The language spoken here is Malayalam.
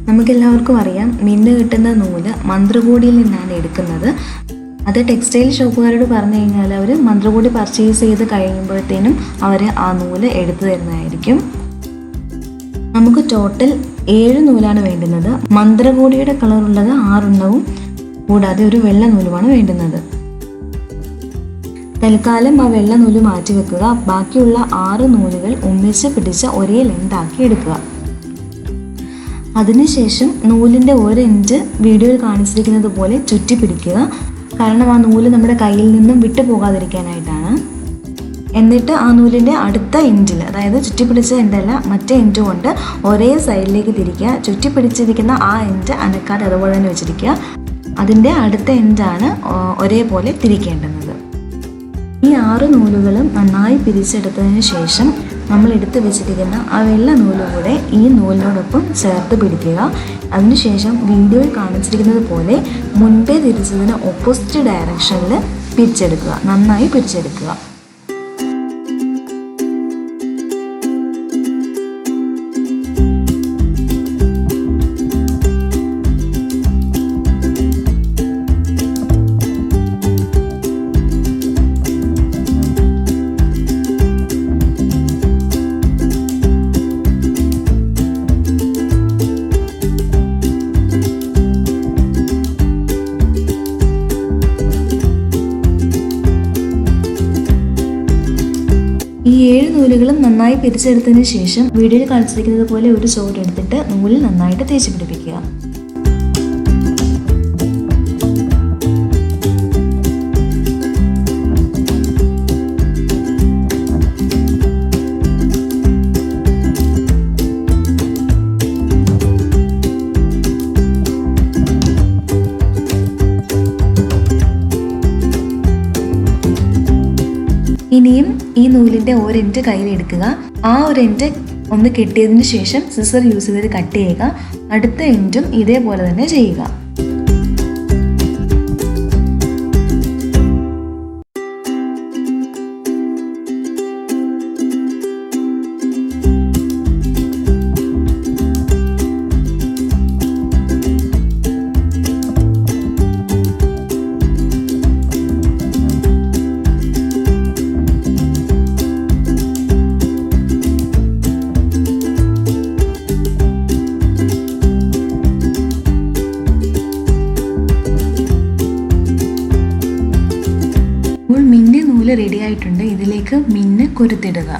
നമുക്കെല്ലാവർക്കും അറിയാം, മിന്ന് കിട്ടുന്ന നൂല് മന്ത്രകോടിയിൽ നിന്നാണ് എടുക്കുന്നത്. അത് ടെക്സ്റ്റൈൽ ഷോപ്പുകാരോട് പറഞ്ഞു കഴിഞ്ഞാൽ അവർ മന്ത്രകോടി പർച്ചേസ് ചെയ്ത് കഴിയുമ്പോഴത്തേനും അവർ ആ നൂല് എടുത്തു തരുന്നതായിരിക്കും. നമുക്ക് ടോട്ടൽ 7 നൂലാണ് വേണ്ടുന്നത്. മന്ത്രകോടിയുടെ കളറുള്ളത് 6 എണ്ണവും കൂടാതെ ഒരു വെള്ള നൂലുമാണ് വേണ്ടുന്നത്. തൽക്കാലം ആ വെള്ള നൂല് മാറ്റി വെക്കുക. ബാക്കിയുള്ള 6 നൂലുകൾ ഒന്നിച്ച് പിടിച്ച് ഒരേ ലെങ്താക്കി എടുക്കുക. അതിനുശേഷം നൂലിൻ്റെ ഒരു എൻഡ് വീഡിയോയിൽ കാണിച്ചിരിക്കുന്നത് പോലെ ചുറ്റി പിടിക്കുക. കാരണം ആ നൂല് നമ്മുടെ കയ്യിൽ നിന്നും വിട്ടു പോകാതിരിക്കാനായിട്ടാണ്. എന്നിട്ട് ആ നൂലിൻ്റെ അടുത്ത എൻഡിൽ, അതായത് ചുറ്റിപ്പിടിച്ച എൻഡല്ല മറ്റേ എൻഡ് കൊണ്ട് ഒരേ സൈഡിലേക്ക് തിരിക്കുക. ചുറ്റിപ്പിടിച്ചിരിക്കുന്ന ആ എൻഡ് അനക്കാതെ അതുപോലെ തന്നെ വെച്ചിരിക്കുക. അതിൻ്റെ അടുത്ത എൻഡാണ് ഒരേപോലെ തിരിക്കേണ്ടുന്നത്. ഈ 6 നൂലുകളും നന്നായി പിരിച്ചെടുത്തതിന് ശേഷം നമ്മൾ എടുത്തു വെച്ചിരിക്കുന്ന ആ വെള്ള നൂല് കൂടെ ഈ നൂലിനോടൊപ്പം ചേർത്ത് പിടിക്കുക. അതിനുശേഷം വീഡിയോയിൽ കാണിച്ചിരിക്കുന്നത് പോലെ മുൻപേ തിരിച്ചതിന് ഓപ്പോസിറ്റ് ഡയറക്ഷനിൽ പിരിച്ചെടുക്കുക. നന്നായി പിരിച്ചെടുക്കുക. ഈ 7 നൂലുകളും നന്നായി പിരിച്ചെടുത്തതിന് ശേഷം വീഡിയോയിൽ കാണിച്ചിരിക്കുന്നത് പോലെ ഒരു ചോരെടുത്തിട്ട് നൂലിൽ നന്നായിട്ട് തേച്ച് പിടിപ്പിക്കുക. ഇനിയും ഈ നൂലിൻ്റെ ഒരെൻഡ് കയ്യിലെടുക്കുക. ആ ഒരു എൻഡ് ഒന്ന് കെട്ടിയതിന് ശേഷം സിസർ യൂസ് ചെയ്ത് കട്ട് ചെയ്യുക. അടുത്ത എൻഡും ഇതേപോലെ തന്നെ ചെയ്യുക. മിന്ന് നൂല് റെഡി ആയിട്ടുണ്ട്. ഇതിലേക്ക് മിന്ന് കൊരുത്തിടുക.